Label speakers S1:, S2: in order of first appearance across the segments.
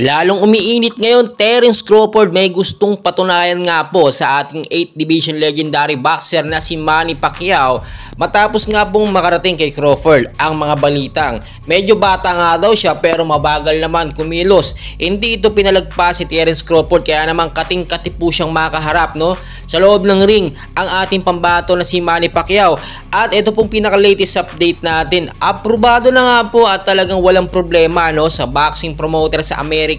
S1: Lalong umiinit ngayon, Terence Crawford may gustong patunayan nga po sa ating 8th Division legendary boxer na si Manny Pacquiao matapos nga pong makarating kay Crawford ang mga balitang medyo bata nga daw siya pero mabagal naman kumilos. Hindi ito pinalagpas si Terence Crawford kaya naman kating-kati po siyang makaharap sa loob ng ring ang ating pambato na si Manny Pacquiao. At ito pong pinaka-latest update natin, aprobado na nga po at talagang walang problema sa boxing promoter sa Amerika.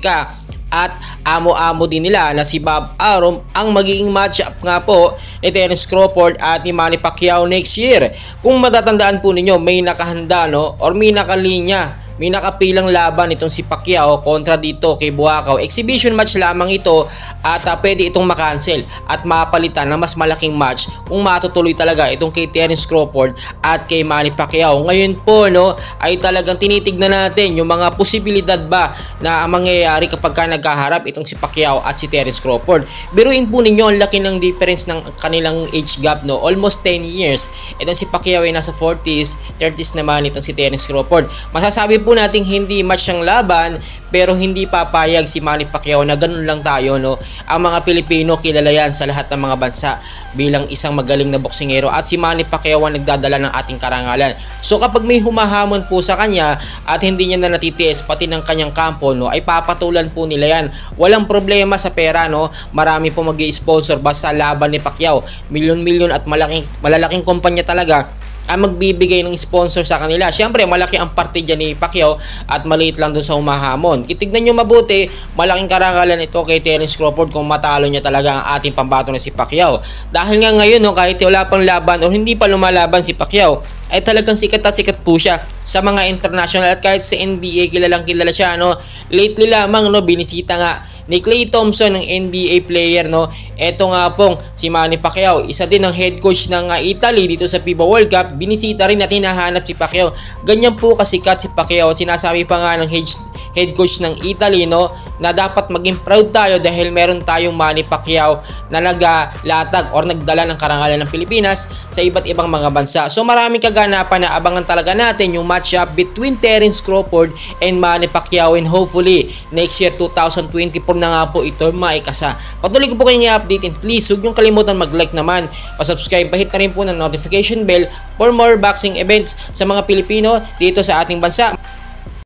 S1: At amo-amo din nila na si Bob Arum ang magiging matchup nga po ni Terence Crawford at ni Manny Pacquiao next year. Kung matatandaan po ninyo, may nakahanda or may nakalinya, may nakapilang laban itong si Pacquiao kontra dito kay Buakaw. Exhibition match lamang ito at pwede itong makancel at mapalitan ng mas malaking match kung matutuloy talaga itong kay Terence Crawford at kay Manny Pacquiao. Ngayon po ay talagang tinitignan natin yung mga posibilidad ba na mangyayari kapag ka nagkaharap itong si Pacquiao at si Terence Crawford. Biruin po ninyo ang laki ng difference ng kanilang age gap, almost 10 years. Itong si Pacquiao ay nasa 40s, 30s naman itong si Terence Crawford. Masasabi po nating hindi match ang laban pero hindi papayag si Manny Pacquiao na ganun lang tayo. Ang mga Pilipino kilala yan sa lahat ng mga bansa bilang isang magaling na boksingero at si Manny Pacquiao ang nagdadala ng ating karangalan. So kapag may humahamon po sa kanya at hindi niya na natitiis pati ng kanyang kampo ay papatulan po nila yan. Walang problema sa pera, marami po mag-i-sponsor basta laban ni Pacquiao. Milyon-milyon at malalaking kumpanya talaga ang magbibigay ng sponsor sa kanila. Siyempre, malaki ang parte dyan ni Pacquiao at maliit lang dun sa humahamon. Itignan nyo mabuti, malaking karangalan ito kay Terence Crawford kung matalo niya talaga ang ating pambato na si Pacquiao. Dahil nga ngayon, kahit wala pang laban o hindi pa lumalaban si Pacquiao, ay talagang sikat at sikat po siya sa mga international at kahit sa NBA kilalang kilala siya. Lately lamang binisita nga ni Klay Thompson ng NBA player. Eto nga pong si Manny Pacquiao, isa din ng head coach ng Italy dito sa FIBA World Cup, binisita rin at hinahanap si Pacquiao. Ganyan po kasikat si Pacquiao. Sinasabi pa nga ng head coach ng Italy na dapat maging proud tayo dahil meron tayong Manny Pacquiao na naglatag or nagdala ng karangalan ng Pilipinas sa iba't ibang mga bansa. So maraming kaganapan na abangan talaga natin yung matchup between Terence Crawford and Manny Pacquiao, and hopefully next year 2024 na nga po ito maikasa. Patuloy ko po kayong i-update and please huwag niyong kalimutan mag-like naman, pa-subscribe, pahit na rin po ng notification bell for more boxing events sa mga Pilipino dito sa ating bansa.